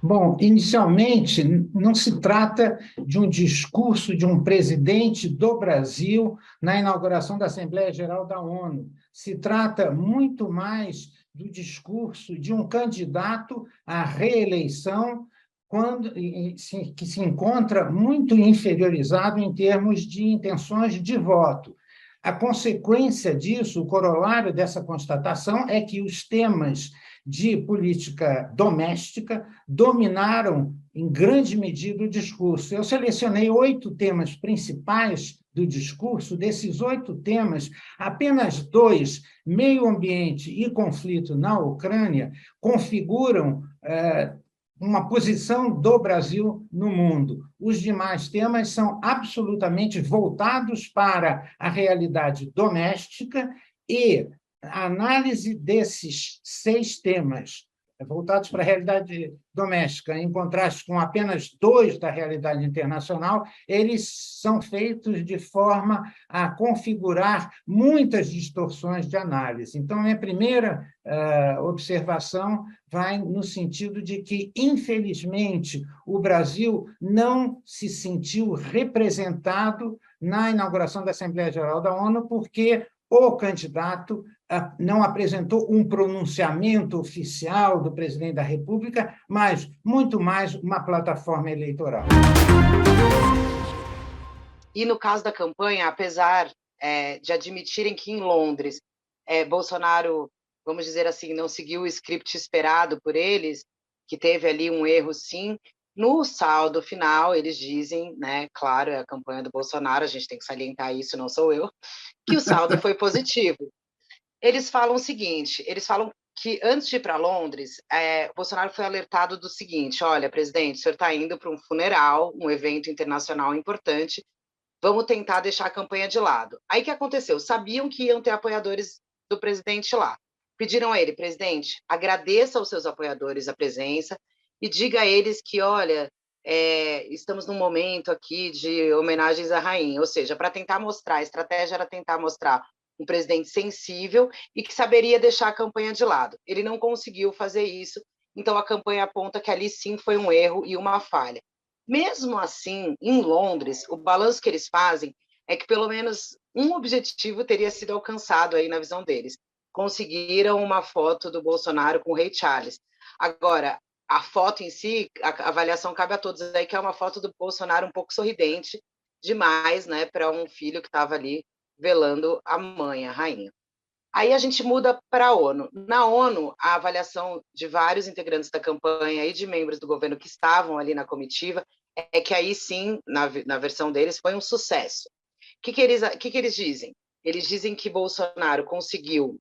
Bom, inicialmente, não se trata de um discurso de um presidente do Brasil na inauguração da Assembleia Geral da ONU. Se trata muito mais do discurso de um candidato à reeleição que se encontra muito inferiorizado em termos de intenções de voto. A consequência disso, o corolário dessa constatação, é que os temas de política doméstica dominaram, em grande medida, o discurso. Eu selecionei 8 temas principais do discurso. Desses 8 temas, apenas 2, meio ambiente e conflito na Ucrânia, configuram uma posição do Brasil no mundo. Os demais temas são absolutamente voltados para a realidade doméstica e a análise desses 6 temas voltados para a realidade doméstica, em contraste com apenas 2 da realidade internacional, eles são feitos de forma a configurar muitas distorções de análise. Então, minha primeira observação vai no sentido de que, infelizmente, o Brasil não se sentiu representado na inauguração da Assembleia Geral da ONU, porque o candidato não apresentou um pronunciamento oficial do presidente da República, mas muito mais uma plataforma eleitoral. E no caso da campanha, apesar de admitirem que em Londres Bolsonaro, vamos dizer assim, não seguiu o script esperado por eles, que teve ali um erro, sim, no saldo final, eles dizem, né, claro, é a campanha do Bolsonaro, a gente tem que salientar isso, não sou eu, que o saldo foi positivo. Eles falam o seguinte, eles falam que antes de ir para Londres, Bolsonaro foi alertado do seguinte: olha, presidente, o senhor está indo para um funeral, um evento internacional importante, vamos tentar deixar a campanha de lado. Aí o que aconteceu? Sabiam que iam ter apoiadores do presidente lá. Pediram a ele: presidente, agradeça aos seus apoiadores a presença e diga a eles que, olha, estamos num momento aqui de homenagens à rainha. Ou seja, para tentar mostrar, a estratégia era tentar mostrar um presidente sensível e que saberia deixar a campanha de lado. Ele não conseguiu fazer isso, então a campanha aponta que ali sim foi um erro e uma falha. Mesmo assim, em Londres, o balanço que eles fazem é que pelo menos um objetivo teria sido alcançado aí na visão deles. Conseguiram uma foto do Bolsonaro com o rei Charles. Agora, a foto em si, a avaliação cabe a todos aí, que é uma foto do Bolsonaro um pouco sorridente demais, né, para um filho que estava ali velando a mãe, a rainha. Aí a gente muda para a ONU. Na ONU, a avaliação de vários integrantes da campanha e de membros do governo que estavam ali na comitiva é que aí sim, na versão deles, foi um sucesso. O que eles dizem? Eles dizem que Bolsonaro conseguiu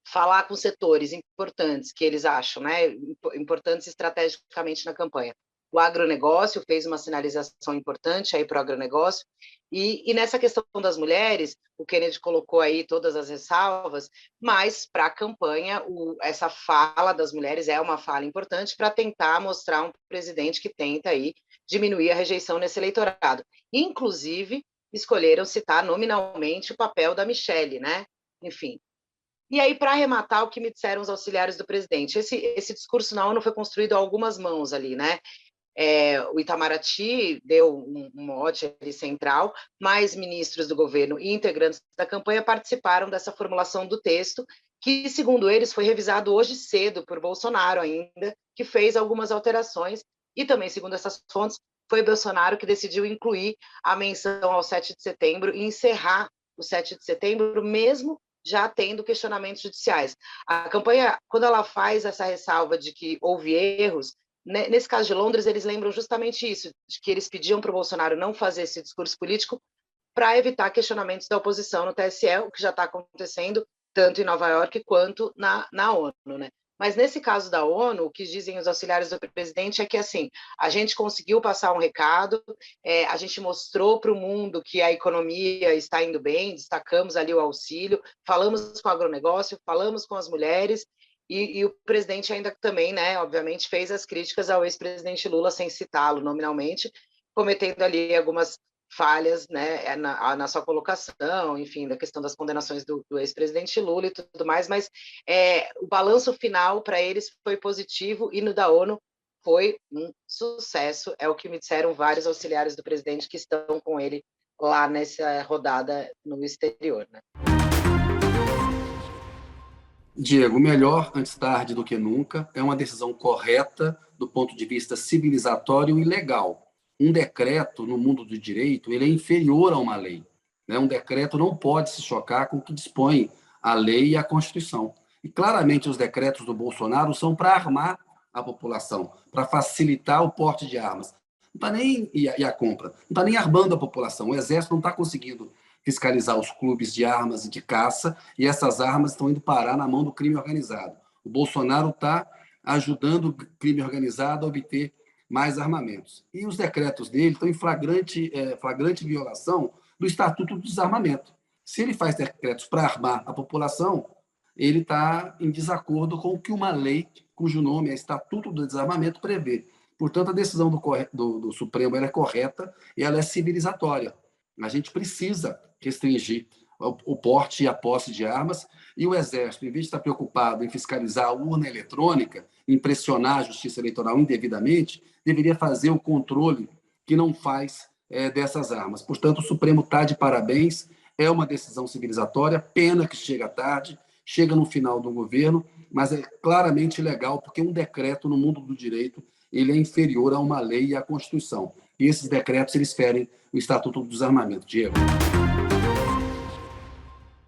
falar com setores importantes que eles acham, né, importantes estrategicamente na campanha. O agronegócio fez uma sinalização importante aí para o agronegócio, e nessa questão das mulheres, o Kennedy colocou aí todas as ressalvas, mas para a campanha, essa fala das mulheres é uma fala importante para tentar mostrar um presidente que tenta aí diminuir a rejeição nesse eleitorado. Inclusive, escolheram citar nominalmente o papel da Michelle, né? Enfim. E aí, para arrematar, o que me disseram os auxiliares do presidente, esse discurso na ONU foi construído a algumas mãos ali, né? O Itamaraty deu um mote ali central, mas ministros do governo e integrantes da campanha participaram dessa formulação do texto, que, segundo eles, foi revisado hoje cedo por Bolsonaro ainda, que fez algumas alterações, e também, segundo essas fontes, foi Bolsonaro que decidiu incluir a menção ao 7 de setembro e encerrar o 7 de setembro, mesmo já tendo questionamentos judiciais. A campanha, quando ela faz essa ressalva de que houve erros, nesse caso de Londres, eles lembram justamente isso, de que eles pediam para o Bolsonaro não fazer esse discurso político para evitar questionamentos da oposição no TSE, o que já está acontecendo tanto em Nova York quanto na ONU, né? Mas nesse caso da ONU, o que dizem os auxiliares do presidente é que, assim, a gente conseguiu passar um recado, a gente mostrou para o mundo que a economia está indo bem, destacamos ali o auxílio, falamos com o agronegócio, falamos com as mulheres, e o presidente ainda também, né, obviamente, fez as críticas ao ex-presidente Lula, sem citá-lo nominalmente, cometendo ali algumas falhas, né, na sua colocação, enfim, da questão das condenações do ex-presidente Lula e tudo mais, mas o balanço final para eles foi positivo, e no da ONU foi um sucesso, é o que me disseram vários auxiliares do presidente que estão com ele lá nessa rodada no exterior, né? Diego, melhor antes tarde do que nunca, é uma decisão correta do ponto de vista civilizatório e legal. Um decreto no mundo do direito, ele é inferior a uma lei, né? Um decreto não pode se chocar com o que dispõe a lei e a Constituição. E claramente os decretos do Bolsonaro são para armar a população, para facilitar o porte de armas. Não está nem e a compra, não está nem armando a população. O Exército não está conseguindo fiscalizar os clubes de armas e de caça, e essas armas estão indo parar na mão do crime organizado. O Bolsonaro está ajudando o crime organizado a obter mais armamentos. E os decretos dele estão em flagrante violação do Estatuto do Desarmamento. Se ele faz decretos para armar a população, ele está em desacordo com o que uma lei, cujo nome é Estatuto do Desarmamento, prevê. Portanto, a decisão do Supremo ela é correta e ela é civilizatória. A gente precisa restringir o porte e a posse de armas, e o Exército, em vez de estar preocupado em fiscalizar a urna eletrônica, em pressionar a Justiça Eleitoral indevidamente, deveria fazer o controle que não faz dessas armas. Portanto, o Supremo está de parabéns, é uma decisão civilizatória, pena que chega tarde, chega no final do governo, mas é claramente legal, porque um decreto no mundo do direito ele é inferior a uma lei e à Constituição. E esses decretos eles ferem o Estatuto do Desarmamento. Diego.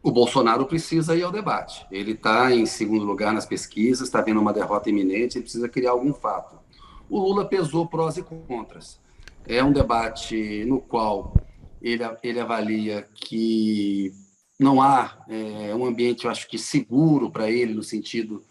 O Bolsonaro precisa ir ao debate. Ele está em segundo lugar nas pesquisas, está vendo uma derrota iminente, ele precisa criar algum fato. O Lula pesou prós e contras. É um debate no qual ele avalia que não há um ambiente, eu acho que seguro para ele, no sentido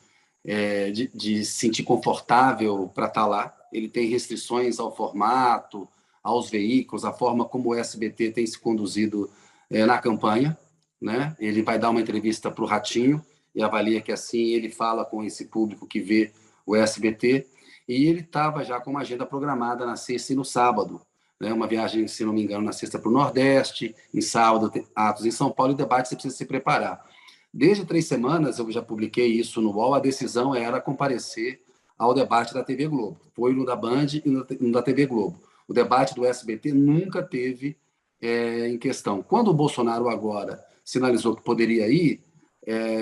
de se sentir confortável para estar lá. Ele tem restrições ao formato, aos veículos, a forma como o SBT tem se conduzido na campanha, né? Ele vai dar uma entrevista para o Ratinho e avalia que assim ele fala com esse público que vê o SBT, e ele estava já com uma agenda programada na sexta e no sábado, né? Uma viagem, se não me engano, na sexta para o Nordeste, em sábado atos em São Paulo, e o debate você precisa se preparar. Desde 3 semanas, eu já publiquei isso no UOL, a decisão era comparecer ao debate da TV Globo. Foi no da Band e no da TV Globo. O debate do SBT nunca teve em questão. Quando o Bolsonaro agora sinalizou que poderia ir,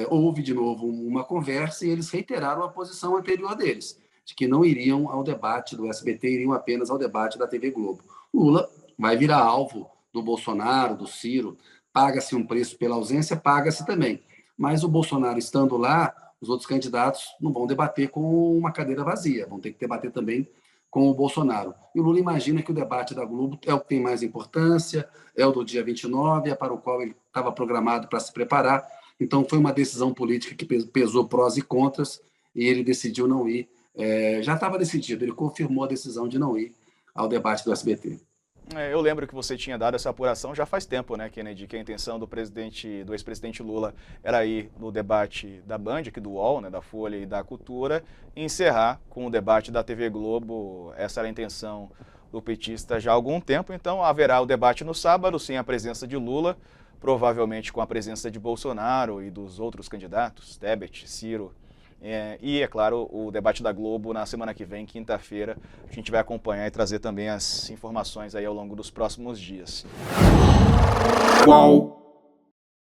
houve de novo uma conversa e eles reiteraram a posição anterior deles, de que não iriam ao debate do SBT, iriam apenas ao debate da TV Globo. Lula vai virar alvo do Bolsonaro, do Ciro, paga-se um preço pela ausência, paga-se também. Mas o Bolsonaro estando lá, os outros candidatos não vão debater com uma cadeira vazia, vão ter que debater também com o Bolsonaro. E o Lula imagina que o debate da Globo é o que tem mais importância, é o do dia 29, é para o qual ele estava programado para se preparar. Então, foi uma decisão política que pesou prós e contras, e ele decidiu não ir. Já estava decidido, ele confirmou a decisão de não ir ao debate do SBT. Eu lembro que você tinha dado essa apuração já faz tempo, né, Kennedy, que a intenção do ex-presidente Lula era ir no debate da Band, aqui do UOL, né, da Folha e da Cultura, e encerrar com o debate da TV Globo. Essa era a intenção do petista já há algum tempo. Então haverá o debate no sábado, sem a presença de Lula, provavelmente com a presença de Bolsonaro e dos outros candidatos, Tebet, Ciro. E, é claro, o debate da Globo na semana que vem, quinta-feira. A gente vai acompanhar e trazer também as informações aí ao longo dos próximos dias. Qual?